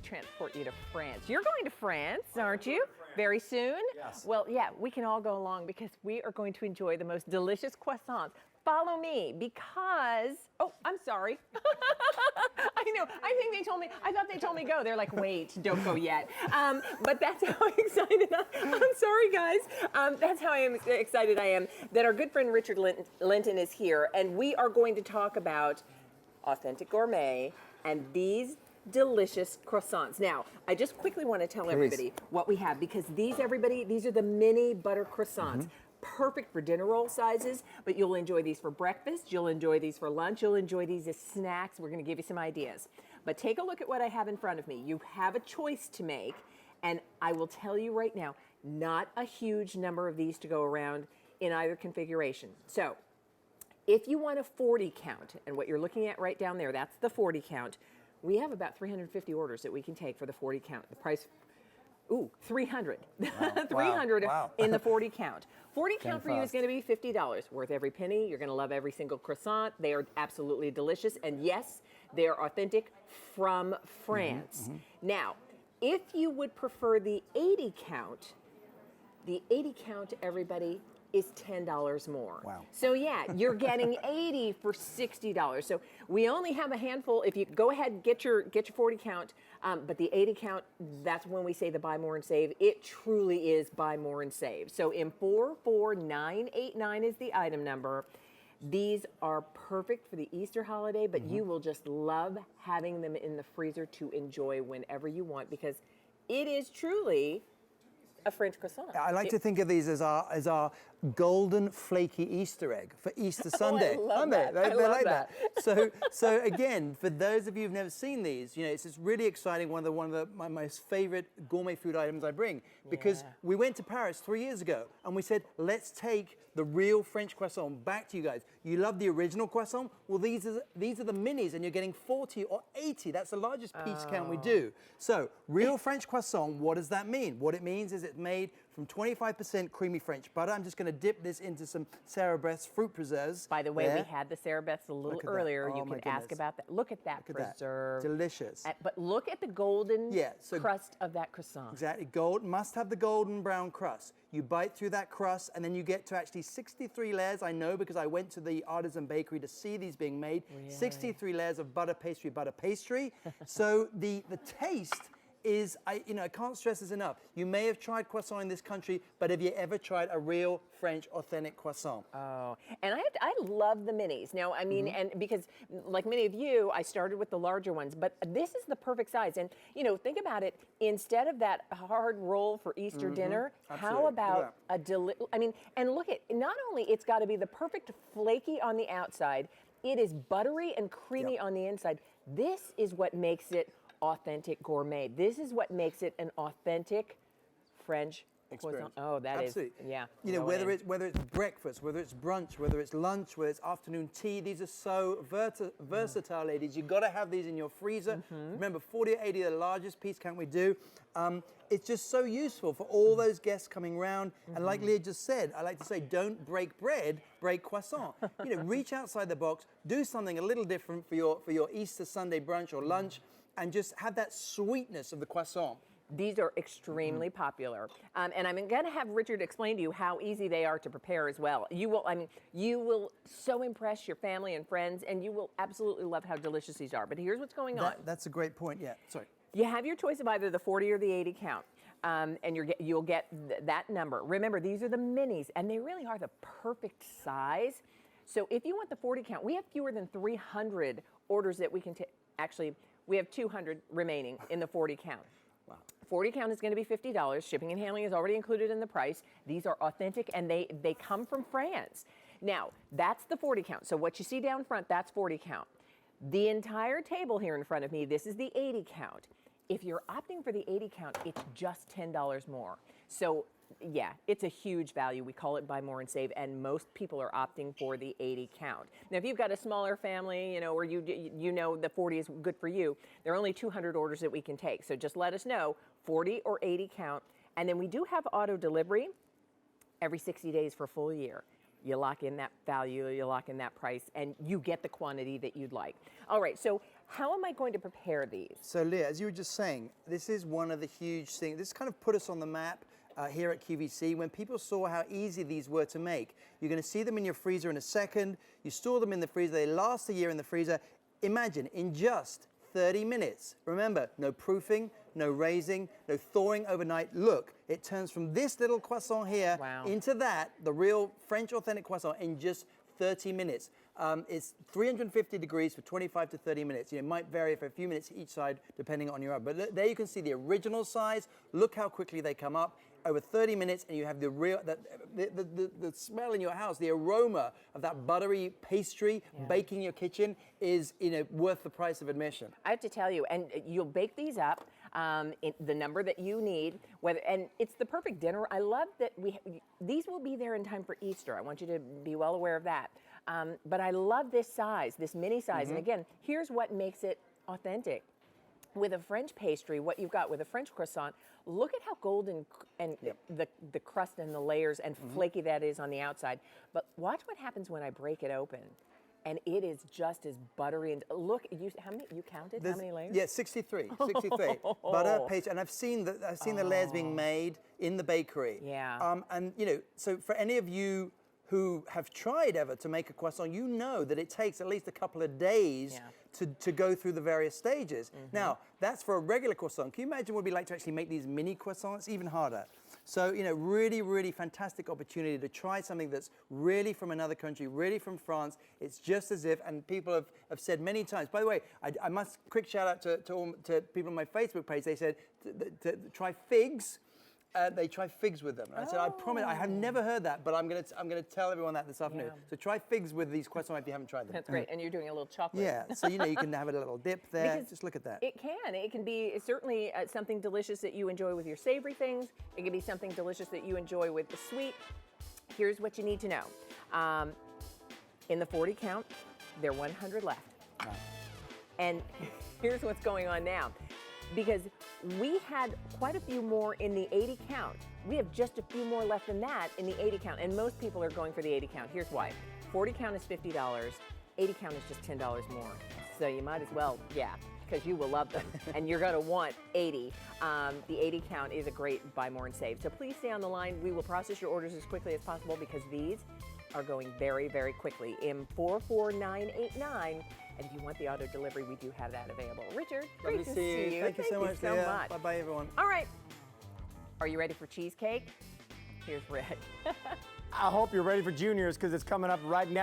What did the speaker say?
to transport you to France. You're going to France, aren't you? Very soon? Yes. Well, yeah, we can all go along because we are going to enjoy the most delicious croissants. Follow me because, oh, I'm sorry. I know, I thought they told me go. They're like, wait, don't go yet. But that's how excited I'm sorry, guys. That's how excited I am that our good friend Richard Linton is here, and we are going to talk about authentic gourmet and these delicious croissants. Now, I just quickly want to tell everybody what we have because these are the mini butter croissants. Perfect for dinner roll sizes, but you'll enjoy these for breakfast, you'll enjoy these for lunch, you'll enjoy these as snacks. We're going to give you some ideas. But take a look at what I have in front of me. You have a choice to make, and I will tell you right now, not a huge number of these to go around in either configuration. So, if you want a 40 count, and what you're looking at right down there, that's the 40 count, we have about 350 orders that we can take for the 40 count. The price, 300. Wow. 300 Wow. in the 40 count. 40 count for you is going to be $50. Worth every penny. You're going to love every single croissant. They are absolutely delicious. And yes, they are authentic from France. Now, if you would prefer the 80 count, everybody, is $10 more. Wow. So yeah, you're getting 80 for $60. So we only have a handful. If you go ahead and get your 40 count, but the 80 count, that's when we say the buy more and save. It truly is buy more and save. So in 44989 is the item number. These are perfect for the Easter holiday, but you will just love having them in the freezer to enjoy whenever you want because it is truly a French croissant. I like to think of these as our golden flaky Easter egg for Easter Sunday. I love Aren't that. they? I They're love like that. So again, for those of you who've never seen these, it's just really exciting. One of my most favorite gourmet food items I bring because we went to Paris 3 years ago and we said, let's take the real French croissant back to you guys. You love the original croissant? Well, these are the minis and you're getting 40 or 80. That's the largest piece count we do. So real French croissant, what does that mean? What it means is it's made from 25% creamy French butter. I'm just going to dip this into some Sarah Beth's fruit preserves. By the way, we had the Sarah Beth's a little earlier. You can ask about that. Look at that preserve. Delicious. But look at the golden crust of that croissant. Exactly. Gold must have the golden brown crust. You bite through that crust and then you get to actually 63 layers. I know because I went to the artisan bakery to see these being made. Really? 63 layers of butter pastry. So the taste is, I can't stress this enough. You may have tried croissant in this country, but have you ever tried a real French authentic croissant? Oh, and I love the minis. Now, I mean, and because like many of you, I started with the larger ones, but this is the perfect size. And, think about it, instead of that hard roll for Easter dinner, how about and look at, not only it's got to be the perfect flaky on the outside, it is buttery and creamy on the inside. This is what makes it authentic gourmet. This is what makes it an authentic French croissant. Oh, that is, yeah. Whether it's breakfast, whether it's brunch, whether it's lunch, whether it's afternoon tea, these are so versatile, ladies. You've got to have these in your freezer. Remember, 40 or 80, the largest piece count we do. It's just so useful for all those guests coming round. And like Leah just said, I like to say, don't break bread, break croissant. Reach outside the box, do something a little different for your Easter Sunday brunch or lunch, and just have that sweetness of the croissant. These are extremely popular. And I'm going to have Richard explain to you how easy they are to prepare as well. You will so impress your family and friends, and you will absolutely love how delicious these are. But here's what's going on. That's a great point, sorry. You have your choice of either the 40 or the 80 count. And you'll get that number. Remember, these are the minis, and they really are the perfect size. So if you want the 40 count, we have fewer than 300 orders that we can take. Actually, we have 200 remaining in the 40 count. Wow. 40 count is going to be $50. Shipping and handling is already included in the price. These are authentic, and they come from France. Now, that's the 40 count. So what you see down front, that's 40 count. The entire table here in front of me, this is the 80 count. If you're opting for the 80 count, it's just $10 more. So yeah, it's a huge value. We call it buy more and save, and most people are opting for the 80 count. Now, if you've got a smaller family, or the 40 is good for you, there are only 200 orders that we can take. So just let us know, 40 or 80 count. And then we do have auto delivery every 60 days for a full year. You lock in that value, you lock in that price, and you get the quantity that you'd like. All right, so how am I going to prepare these? So Leah, as you were just saying, this is one of the huge things. This kind of put us on the map here at QVC when people saw how easy these were to make. You're going to see them in your freezer in a second. You store them in the freezer. They last a year in the freezer. Imagine, in just 30 minutes. Remember, no proofing, no raising, no thawing overnight. Look, it turns from this little croissant here into that, the real French authentic croissant, in just 30 minutes. It's 350 degrees for 25 to 30 minutes. You know, it might vary for a few minutes each side depending on your oven. But there you can see the original size. Look how quickly they come up. Over 30 minutes, and you have the real, the smell in your house, the aroma of that buttery pastry baking in your kitchen is, you know, worth the price of admission. I have to tell you, and you'll bake these up in the number that you need, and it's the perfect dinner. I love that these will be there in time for Easter. I want you to be well aware of that. But I love this size, this mini size. And again, here's what makes it authentic. With a French pastry, what you've got with a French croissant, look at how golden and the crust and the layers and flaky that is on the outside. But watch what happens when I break it open. And it is just as buttery. And look, you counted how many layers? Yeah, 63. Butter, pastry, and I've seen the layers being made in the bakery. Yeah. And you know, so for any of you who have tried ever to make a croissant, you know that it takes at least a couple of days to go through the various stages. Now, that's for a regular croissant. Can you imagine what it'd be like to actually make these mini croissants? Even harder. So, you know, really, really fantastic opportunity to try something that's really from another country, really from France. It's just as if, and people have said many times, by the way, I must quick shout out to people on my Facebook page. They said to try figs. They try figs with them. And I said, I promise, I have never heard that, but I'm gonna tell everyone that this afternoon. So try figs with these croissants if you haven't tried them. That's great, and you're doing a little chocolate. Yeah, so you know you can have a little dip there. Because just look at that. It can be certainly something delicious that you enjoy with your savory things. It can be something delicious that you enjoy with the sweet. Here's what you need to know. In the 40 count, there are 100 left. Right. And here's what's going on now. Because we had quite a few more in the 80 count. We have just a few more left than that in the 80 count, and most people are going for the 80 count. Here's why. 40 count is $50, 80 count is just $10 more. So you might as well, because you will love them, and you're gonna want 80. The 80 count is a great buy more and save. So please stay on the line. We will process your orders as quickly as possible because these are going very, very quickly. In 44989. And if you want the auto delivery, we do have that available. Richard, great to see you. Thank you so much, Leah. Bye-bye, everyone. All right. Are you ready for cheesecake? Here's Rick. I hope you're ready for Junior's because it's coming up right now.